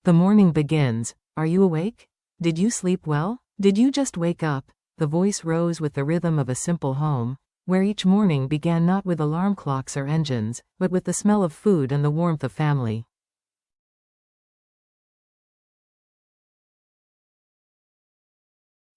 The morning begins. Are you awake? Did you sleep well? Did you just wake up? The voice rose with the rhythm of a simple home, where each morning began not with alarm clocks or engines, but with the smell of food and the warmth of family.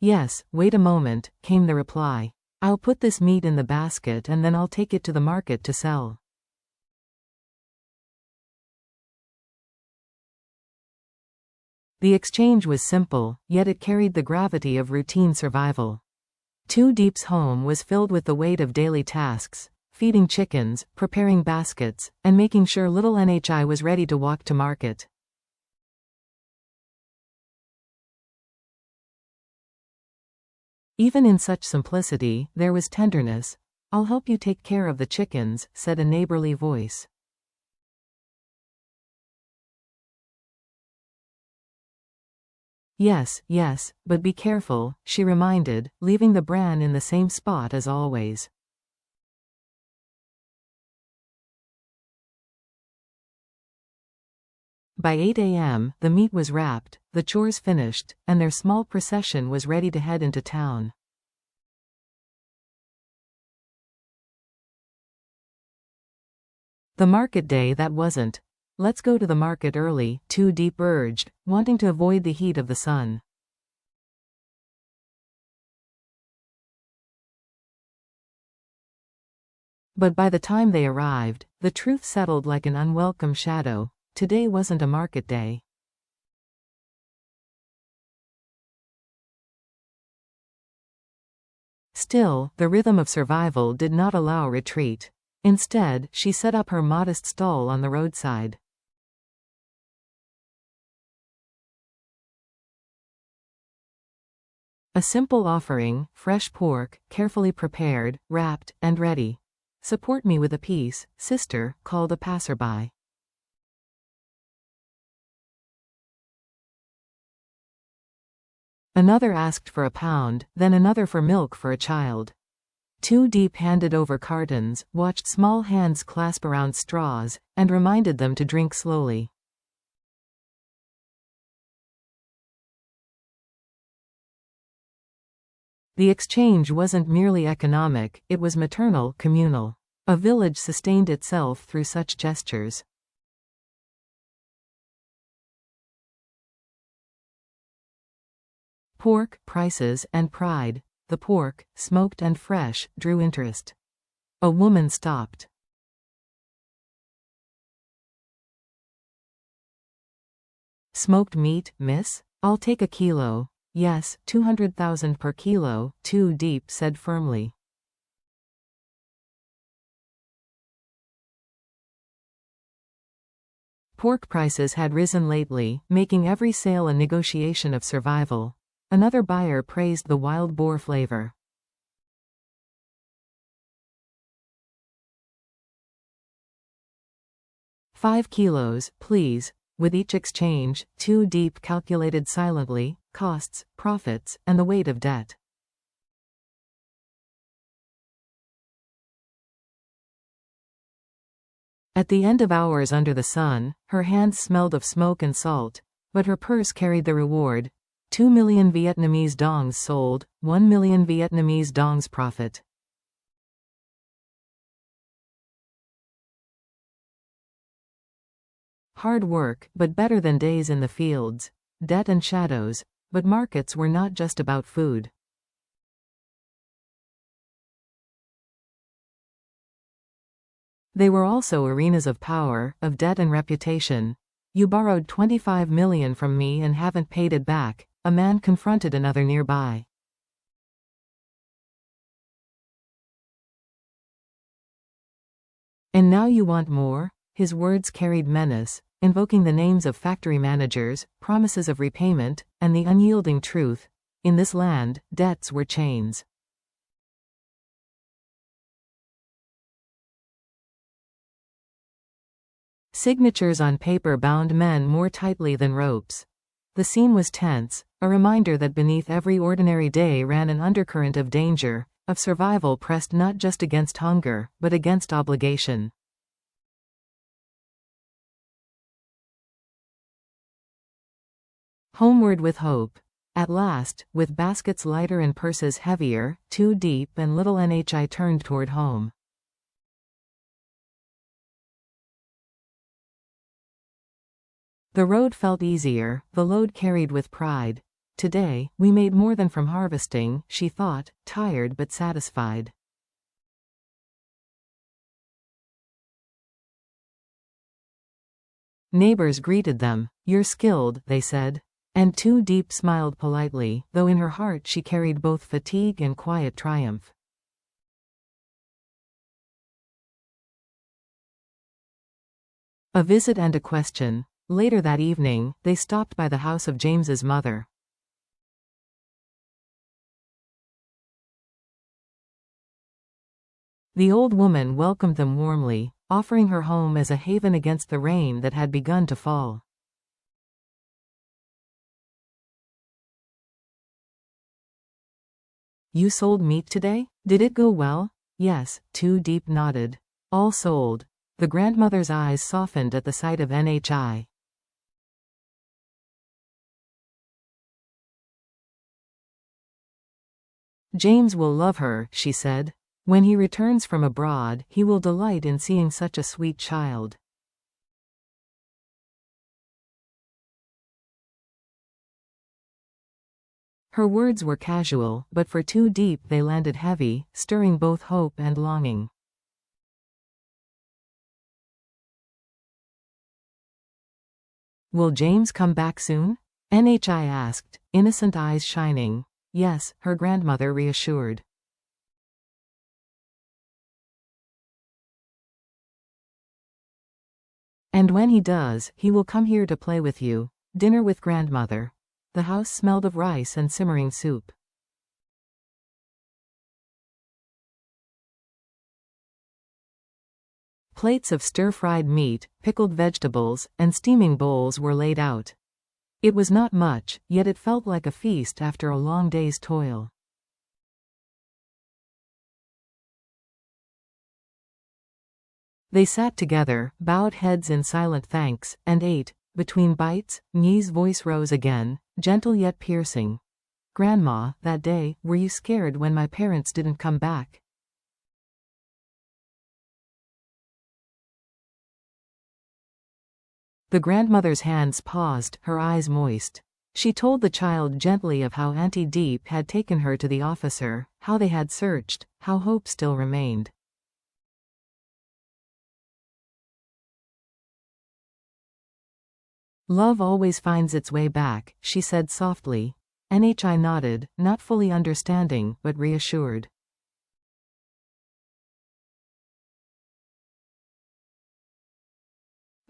Yes, wait a moment, came the reply. I'll put this meat in the basket and then I'll take it to the market to sell. The exchange was simple, yet it carried the gravity of routine survival. Diep's home was filled with the weight of daily tasks, feeding chickens, preparing baskets, and making sure little Nhi was ready to walk to market. Even in such simplicity, there was tenderness. I'll help you take care of the chickens, said a neighborly voice. Yes, yes, but be careful, she reminded, leaving the bran in the same spot as always. By 8 a.m., the meat was wrapped, the chores finished, and their small procession was ready to head into town. The market day that wasn't. Let's go to the market early, Diep urged, wanting to avoid the heat of the sun. But by the time they arrived, the truth settled like an unwelcome shadow. Today wasn't a market day. Still, the rhythm of survival did not allow retreat. Instead, she set up her modest stall on the roadside. A simple offering, fresh pork, carefully prepared, wrapped, and ready. Support me with a piece, sister, called a passerby. Another asked for a pound, then another for milk for a child. Diep handed over cartons, watched small hands clasp around straws, and reminded them to drink slowly. The exchange wasn't merely economic, it was maternal, communal. A village sustained itself through such gestures. Pork, prices, and pride. The pork, smoked and fresh, drew interest. A woman stopped. Smoked meat, miss? I'll take a kilo. Yes, 200,000 per kilo, Diep said firmly. Pork prices had risen lately, making every sale a negotiation of survival. Another buyer praised the wild boar flavor. "5 kilos, please." With each exchange, Diep calculated silently, costs, profits, and the weight of debt. At the end of hours under the sun, her hands smelled of smoke and salt, but her purse carried the reward. 2 million Vietnamese dongs sold, 1 million Vietnamese dongs profit. Hard work, but better than days in the fields. Debt and shadows, but markets were not just about food. They were also arenas of power, of debt and reputation. You borrowed 25 million from me and haven't paid it back, a man confronted another nearby. And now you want more? His words carried menace, invoking the names of factory managers, promises of repayment, and the unyielding truth. In this land, debts were chains. Signatures on paper bound men more tightly than ropes. The scene was tense, a reminder that beneath every ordinary day ran an undercurrent of danger, of survival pressed not just against hunger, but against obligation. Homeward with hope. At last, with baskets lighter and purses heavier, Two Diep and little Nhi turned toward home. The road felt easier, the load carried with pride. Today, we made more than from harvesting, she thought, tired but satisfied. Neighbors greeted them. You're skilled, they said. And Two Diep smiled politely, though in her heart she carried both fatigue and quiet triumph. A visit and a question. Later that evening, they stopped by the house of James's mother. The old woman welcomed them warmly, offering her home as a haven against the rain that had begun to fall. You sold meat today? Did it go well? Yes, Two Diep nodded. All sold. The grandmother's eyes softened at the sight of Nhi. James will love her, she said. When he returns from abroad, he will delight in seeing such a sweet child. Her words were casual, but for Two Diep they landed heavy, stirring both hope and longing. Will James come back soon? Nhi asked, innocent eyes shining. Yes, her grandmother reassured. And when he does, he will come here to play with you. Dinner with grandmother. The house smelled of rice and simmering soup. Plates of stir-fried meat, pickled vegetables, and steaming bowls were laid out. It was not much, yet it felt like a feast after a long day's toil. They sat together, bowed heads in silent thanks, and ate. Between bites, Nyi's voice rose again, gentle yet piercing. Grandma, that day, were you scared when my parents didn't come back? The grandmother's hands paused, her eyes moist. She told the child gently of how Auntie Diep had taken her to the officer, how they had searched, how hope still remained. Love always finds its way back, she said softly. Nhi nodded, not fully understanding, but reassured.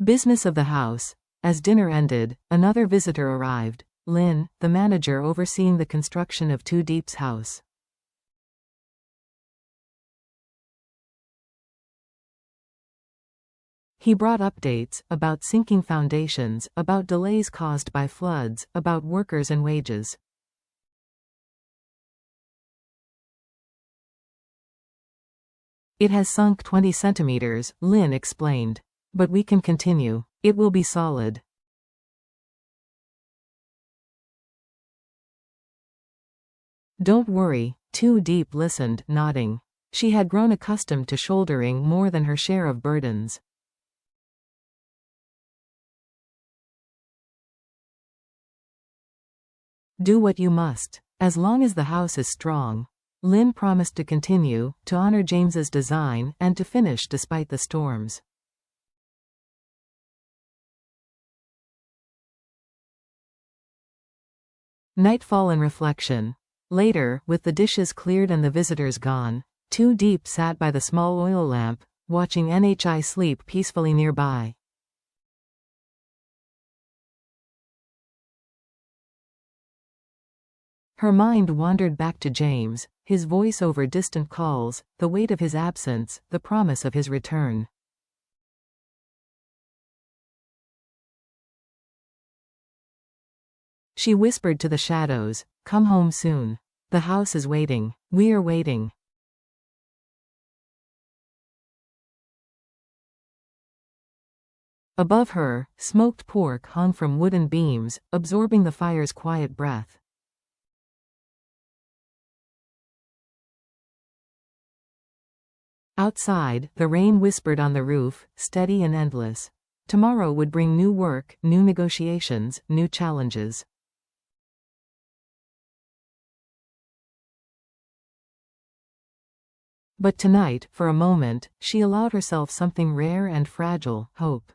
Business of the house. As dinner ended, another visitor arrived. Lin, the manager overseeing the construction of Two Diep's house. He brought updates about sinking foundations, about delays caused by floods, about workers and wages. It has sunk 20 centimeters, Lin explained. But we can continue. It will be solid. Don't worry, Two Diep listened, nodding. She had grown accustomed to shouldering more than her share of burdens. Do what you must. As long as the house is strong. Lin promised to continue, to honor James's design, and to finish despite the storms. Nightfall and reflection. Later, with the dishes cleared and the visitors gone, Two Diep sat by the small oil lamp, watching Nhi sleep peacefully nearby. Her mind wandered back to James, his voice over distant calls, the weight of his absence, the promise of his return. She whispered to the shadows, "Come home soon. The house is waiting. We are waiting." Above her, smoked pork hung from wooden beams, absorbing the fire's quiet breath. Outside, the rain whispered on the roof, steady and endless. Tomorrow would bring new work, new negotiations, new challenges. But tonight, for a moment, she allowed herself something rare and fragile: hope.